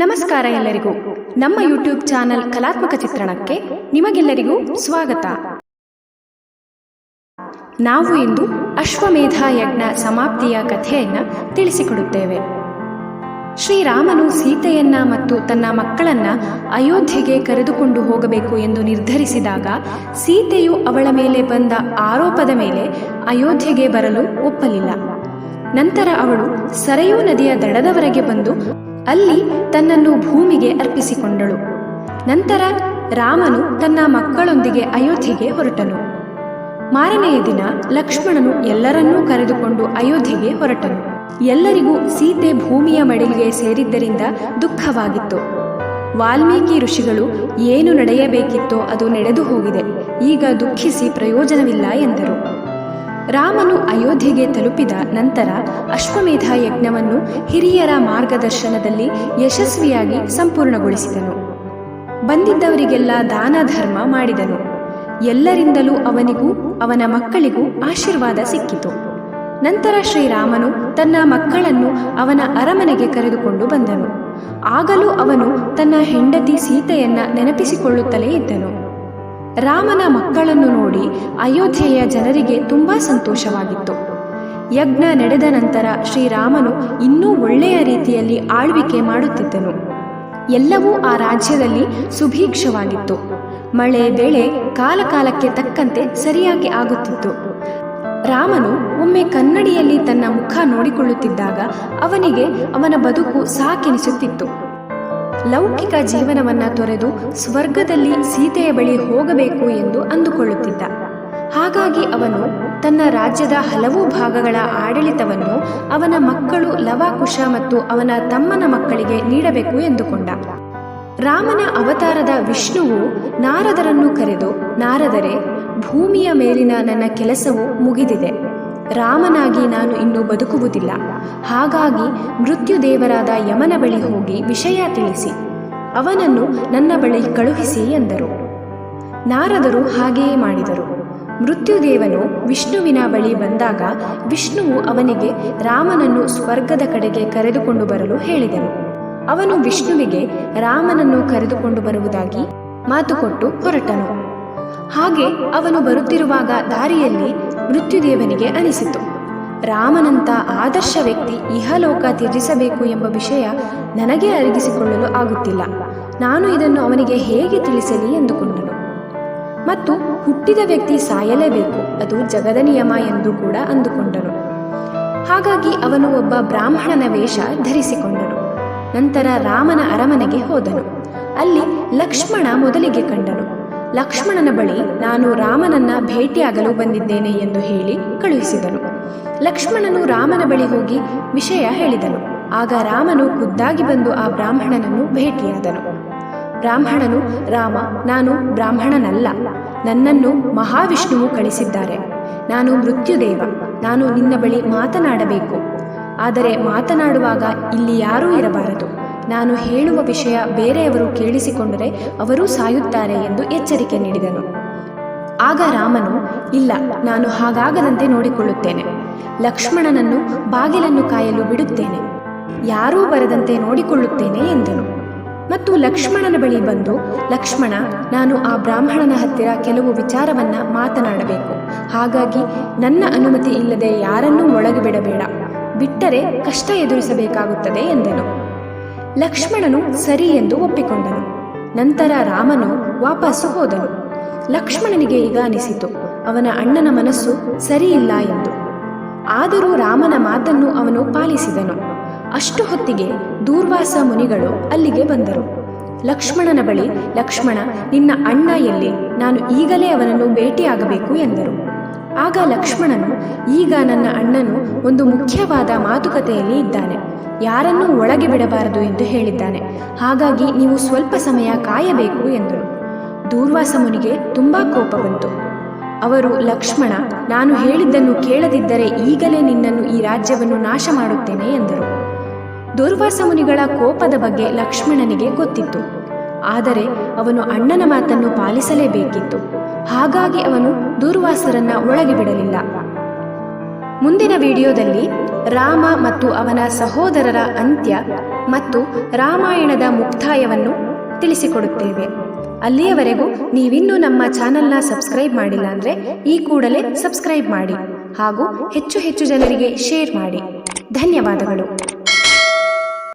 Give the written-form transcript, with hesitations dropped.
ನಮಸ್ಕಾರ ಎಲ್ಲರಿಗೂ. ನಮ್ಮ ಯೂಟ್ಯೂಬ್ ಚಾನೆಲ್ ಕಲಾತ್ಮಕ ಚಿತ್ರಣಕ್ಕೆ ನಿಮಗೆಲ್ಲರಿಗೂ ಸ್ವಾಗತ. ನಾವು ಇಂದು ಅಶ್ವಮೇಧ ಯಜ್ಞ ಸಮಾಪ್ತಿಯ ಕಥೆಯನ್ನ ತಿಳಿಸಿಕೊಡುತ್ತೇವೆ. ಶ್ರೀರಾಮನು ಸೀತೆಯನ್ನ ಮತ್ತು ತನ್ನ ಮಕ್ಕಳನ್ನ ಅಯೋಧ್ಯೆಗೆ ಕರೆದುಕೊಂಡು ಹೋಗಬೇಕು ಎಂದು ನಿರ್ಧರಿಸಿದಾಗ ಸೀತೆಯು ಅವಳ ಮೇಲೆ ಬಂದ ಆರೋಪದ ಮೇಲೆ ಅಯೋಧ್ಯೆಗೆ ಬರಲು ಒಪ್ಪಲಿಲ್ಲ. ನಂತರ ಅವಳು ಸರಯೂ ನದಿಯ ದಡದವರೆಗೆ ಬಂದು ಅಲ್ಲಿ ತನ್ನನ್ನು ಭೂಮಿಗೆ ಅರ್ಪಿಸಿಕೊಂಡಳು. ನಂತರ ರಾಮನು ತನ್ನ ಮಕ್ಕಳೊಂದಿಗೆ ಅಯೋಧ್ಯೆಗೆ ಹೊರಟನು. ಮಾರನೆಯ ದಿನ ಲಕ್ಷ್ಮಣನು ಎಲ್ಲರನ್ನೂ ಕರೆದುಕೊಂಡು ಅಯೋಧ್ಯೆಗೆ ಹೊರಟನು. ಎಲ್ಲರಿಗೂ ಸೀತೆ ಭೂಮಿಯ ಮಡಿಲಿಗೆ ಸೇರಿದ್ದರಿಂದ ದುಃಖವಾಗಿತ್ತು. ವಾಲ್ಮೀಕಿ ಋಷಿಗಳು ಏನು ನಡೆಯಬೇಕಿತ್ತೋ ಅದು ನಡೆದು ಹೋಗಿದೆ, ಈಗ ದುಃಖಿಸಿ ಪ್ರಯೋಜನವಿಲ್ಲ ಎಂದರು. ರಾಮನು ಅಯೋಧ್ಯೆಗೆ ತಲುಪಿದ ನಂತರ ಅಶ್ವಮೇಧ ಯಜ್ಞವನ್ನು ಹಿರಿಯರ ಮಾರ್ಗದರ್ಶನದಲ್ಲಿ ಯಶಸ್ವಿಯಾಗಿ ಸಂಪೂರ್ಣಗೊಳಿಸಿದನು. ಬಂದಿದ್ದವರಿಗೆಲ್ಲ ದಾನ ಧರ್ಮ ಮಾಡಿದನು. ಎಲ್ಲರಿಂದಲೂ ಅವನಿಗೂ ಅವನ ಮಕ್ಕಳಿಗೂ ಆಶೀರ್ವಾದ ಸಿಕ್ಕಿತು. ನಂತರ ಶ್ರೀರಾಮನು ತನ್ನ ಮಕ್ಕಳನ್ನು ಅವನ ಅರಮನೆಗೆ ಕರೆದುಕೊಂಡು ಬಂದನು. ಆಗಲೂ ಅವನು ತನ್ನ ಹೆಂಡತಿ ಸೀತೆಯನ್ನ ನೆನಪಿಸಿಕೊಳ್ಳುತ್ತಲೇ ಇದ್ದನು. ರಾಮನ ಮಕ್ಕಳನ್ನು ನೋಡಿ ಅಯೋಧ್ಯೆಯ ಜನರಿಗೆ ತುಂಬಾ ಸಂತೋಷವಾಗಿತ್ತು. ಯಜ್ಞ ನಡೆದ ನಂತರ ಶ್ರೀರಾಮನು ಇನ್ನೂ ಒಳ್ಳೆಯ ರೀತಿಯಲ್ಲಿ ಆಳ್ವಿಕೆ ಮಾಡುತ್ತಿದ್ದನು. ಎಲ್ಲವೂ ಆ ರಾಜ್ಯದಲ್ಲಿ ಸುಭೀಕ್ಷವಾಗಿತ್ತು. ಮಳೆ ಬೆಳೆ ಕಾಲಕಾಲಕ್ಕೆ ತಕ್ಕಂತೆ ಸರಿಯಾಗಿ ಆಗುತ್ತಿತ್ತು. ರಾಮನು ಒಮ್ಮೆ ಕನ್ನಡಿಯಲ್ಲಿ ತನ್ನ ಮುಖ ನೋಡಿಕೊಳ್ಳುತ್ತಿದ್ದಾಗ ಅವನಿಗೆ ಅವನ ಬದುಕು ಸಾಕೆನಿಸುತ್ತಿತ್ತು. ಲೌಕಿಕ ಜೀವನವನ್ನ ತೊರೆದು ಸ್ವರ್ಗದಲ್ಲಿ ಸೀತೆಯ ಬಳಿ ಹೋಗಬೇಕು ಎಂದು ಅಂದುಕೊಳ್ಳುತ್ತಿದ್ದ. ಹಾಗಾಗಿ ಅವನು ತನ್ನ ರಾಜ್ಯದ ಹಲವು ಭಾಗಗಳ ಆಡಳಿತವನ್ನು ಅವನ ಮಕ್ಕಳು ಲವಕುಶ ಮತ್ತು ಅವನ ತಮ್ಮನ ಮಕ್ಕಳಿಗೆ ನೀಡಬೇಕು ಎಂದುಕೊಂಡ. ರಾಮನ ಅವತಾರದ ವಿಷ್ಣುವು ನಾರದರನ್ನು ಕರೆದು, ನಾರದರೆ, ಭೂಮಿಯ ಮೇಲಿನ ನನ್ನ ಕೆಲಸವು ಮುಗಿದಿದೆ. ರಾಮನಾಗಿ ನಾನು ಇನ್ನೂ ಬದುಕುವುದಿಲ್ಲ. ಹಾಗಾಗಿ ಮೃತ್ಯುದೇವರಾದ ಯಮನ ಬಳಿ ಹೋಗಿ ವಿಷಯ ತಿಳಿಸಿ ಅವನನ್ನು ನನ್ನ ಬಳಿ ಕಳುಹಿಸಿ ಎಂದರು. ನಾರದರು ಹಾಗೆಯೇ ಮಾಡಿದರು. ಮೃತ್ಯುದೇವನು ವಿಷ್ಣುವಿನ ಬಳಿ ಬಂದಾಗ ವಿಷ್ಣುವು ಅವನಿಗೆ ರಾಮನನ್ನು ಸ್ವರ್ಗದ ಕಡೆಗೆ ಕರೆದುಕೊಂಡು ಬರಲು ಹೇಳಿದನು. ಅವನು ವಿಷ್ಣುವಿಗೆ ರಾಮನನ್ನು ಕರೆದುಕೊಂಡು ಬರುವುದಾಗಿ ಮಾತುಕೊಟ್ಟು ಹೊರಟನು. ಹಾಗೆ ಅವನು ಬರುತ್ತಿರುವಾಗ ದಾರಿಯಲ್ಲಿ ಮೃತ್ಯುದೇವನಿಗೆ ಅನಿಸಿತು, ರಾಮನಂತ ಆದರ್ಶ ವ್ಯಕ್ತಿ ಇಹಲೋಕ ತ್ಯಜಿಸಬೇಕು ಎಂಬ ವಿಷಯ ನನಗೆ ಅರಗಿಸಿಕೊಳ್ಳಲು ಆಗುತ್ತಿಲ್ಲ. ನಾನು ಇದನ್ನು ಅವನಿಗೆ ಹೇಗೆ ತಿಳಿಸಲಿ ಎಂದುಕೊಂಡನು. ಮತ್ತು ಹುಟ್ಟಿದ ವ್ಯಕ್ತಿ ಸಾಯಲೇಬೇಕು, ಅದು ಜಗದ ನಿಯಮ ಎಂದು ಕೂಡ ಅಂದುಕೊಂಡನು. ಹಾಗಾಗಿ ಅವನು ಒಬ್ಬ ಬ್ರಾಹ್ಮಣನ ವೇಷ ಧರಿಸಿಕೊಂಡನು. ನಂತರ ರಾಮನ ಅರಮನೆಗೆ ಹೋದನು. ಅಲ್ಲಿ ಲಕ್ಷ್ಮಣ ಮೊದಲಿಗೆ ಕಂಡನು. ಲಕ್ಷ್ಮಣನ ಬಳಿ ನಾನು ರಾಮನನ್ನ ಭೇಟಿಯಾಗಲು ಬಂದಿದ್ದೇನೆ ಎಂದು ಹೇಳಿ ಕಳುಹಿಸಿದನು. ಲಕ್ಷ್ಮಣನು ರಾಮನ ಬಳಿ ಹೋಗಿ ವಿಷಯ ಹೇಳಿದನು. ಆಗ ರಾಮನು ಖುದ್ದಾಗಿ ಬಂದು ಆ ಬ್ರಾಹ್ಮಣನನ್ನು ಭೇಟಿಯಾದನು. ಬ್ರಾಹ್ಮಣನು, ರಾಮ, ನಾನು ಬ್ರಾಹ್ಮಣನಲ್ಲ, ನನ್ನನ್ನು ಮಹಾವಿಷ್ಣುವು ಕಳಿಸಿದ್ದಾರೆ. ನಾನು ಮೃತ್ಯುದೇವ. ನಾನು ನಿನ್ನ ಬಳಿ ಮಾತನಾಡಬೇಕು. ಆದರೆ ಮಾತನಾಡುವಾಗ ಇಲ್ಲಿ ಯಾರೂ ಇರಬಾರದು. ನಾನು ಹೇಳುವ ವಿಷಯ ಬೇರೆಯವರು ಕೇಳಿಸಿಕೊಂಡರೆ ಅವರೂ ಸಾಯುತ್ತಾರೆ ಎಂದು ಎಚ್ಚರಿಕೆ ನೀಡಿದನು. ಆಗ ರಾಮನು, ಇಲ್ಲ, ನಾನು ಹಾಗಾಗದಂತೆ ನೋಡಿಕೊಳ್ಳುತ್ತೇನೆ. ಲಕ್ಷ್ಮಣನನ್ನು ಬಾಗಿಲನ್ನು ಕಾಯಲು ಬಿಡುತ್ತೇನೆ. ಯಾರೂ ಬರದಂತೆ ನೋಡಿಕೊಳ್ಳುತ್ತೇನೆ ಎಂದನು. ಮತ್ತು ಲಕ್ಷ್ಮಣನ ಬಳಿ ಬಂದು, ಲಕ್ಷ್ಮಣ, ನಾನು ಆ ಬ್ರಾಹ್ಮಣನ ಹತ್ತಿರ ಕೆಲವು ವಿಚಾರವನ್ನ ಮಾತನಾಡಬೇಕು. ಹಾಗಾಗಿ ನನ್ನ ಅನುಮತಿ ಇಲ್ಲದೆ ಯಾರನ್ನೂ ಒಳಗೆ ಬಿಡಬೇಡ. ಬಿಟ್ಟರೆ ಕಷ್ಟ ಎದುರಿಸಬೇಕಾಗುತ್ತದೆ ಎಂದನು. ಲಕ್ಷ್ಮಣನು ಸರಿ ಎಂದು ಒಪ್ಪಿಕೊಂಡನು. ನಂತರ ರಾಮನು ವಾಪಸ್ಸು ಹೋದನು. ಲಕ್ಷ್ಮಣನಿಗೆ ಈಗ ಅನಿಸಿತು, ಅವನ ಅಣ್ಣನ ಮನಸ್ಸು ಸರಿಯಿಲ್ಲ ಎಂದು. ಆದರೂ ರಾಮನ ಮಾತನ್ನು ಅವನು ಪಾಲಿಸಿದನು. ಅಷ್ಟು ಹೊತ್ತಿಗೆ ದೂರ್ವಾಸ ಮುನಿಗಳು ಅಲ್ಲಿಗೆ ಬಂದರು. ಲಕ್ಷ್ಮಣನ ಬಳಿ, ಲಕ್ಷ್ಮಣ, ನಿನ್ನ ಅಣ್ಣ ಎಲ್ಲಿ? ನಾನು ಈಗಲೇ ಅವನನ್ನು ಭೇಟಿಯಾಗಬೇಕು ಎಂದರು. ಆಗ ಲಕ್ಷ್ಮಣನು, ಈಗ ನನ್ನ ಅಣ್ಣನು ಒಂದು ಮುಖ್ಯವಾದ ಮಾತುಕತೆಯಲ್ಲಿ ಇದ್ದಾನೆ. ಯಾರನ್ನೂ ಒಳಗೆ ಬಿಡಬಾರದು ಎಂದು ಹೇಳಿದ್ದಾನೆ. ಹಾಗಾಗಿ ನೀವು ಸ್ವಲ್ಪ ಸಮಯ ಕಾಯಬೇಕು ಎಂದರು. ದೂರ್ವಾಸ ಮುನಿಗೆ ತುಂಬಾ ಕೋಪ ಬಂತು. ಅವರು, ಲಕ್ಷ್ಮಣ, ನಾನು ಹೇಳಿದ್ದನ್ನು ಕೇಳದಿದ್ದರೆ ಈಗಲೇ ನಿನ್ನನ್ನು ಈ ರಾಜ್ಯವನ್ನು ನಾಶ ಮಾಡುತ್ತೇನೆ ಎಂದರು. ದೂರ್ವಾಸ ಮುನಿಗಳ ಕೋಪದ ಬಗ್ಗೆ ಲಕ್ಷ್ಮಣನಿಗೆ ಗೊತ್ತಿತ್ತು. ಆದರೆ ಅವನು ಅಣ್ಣನ ಮಾತನ್ನು ಪಾಲಿಸಲೇಬೇಕಿತ್ತು. ಹಾಗಾಗಿ ಅವನು ದೂರ್ವಾಸರನ್ನ ಒಳಗೆ ಬಿಡಲಿಲ್ಲ. ಮುಂದಿನ ವಿಡಿಯೋದಲ್ಲಿ ರಾಮ ಮತ್ತು ಅವನ ಸಹೋದರರ ಅಂತ್ಯ ಮತ್ತು ರಾಮಾಯಣದ ಮುಕ್ತಾಯವನ್ನು ತಿಳಿಸಿಕೊಡುತ್ತೇವೆ. ಅಲ್ಲಿಯವರೆಗೂ ನೀವಿನ್ನೂ ನಮ್ಮ ಚಾನೆಲ್ನ ಸಬ್ಸ್ಕ್ರೈಬ್ ಮಾಡಿಲ್ಲ ಅಂದರೆ ಈ ಕೂಡಲೇ ಸಬ್ಸ್ಕ್ರೈಬ್ ಮಾಡಿ ಹಾಗೂ ಹೆಚ್ಚು ಹೆಚ್ಚು ಜನರಿಗೆ ಶೇರ್ ಮಾಡಿ. ಧನ್ಯವಾದಗಳು.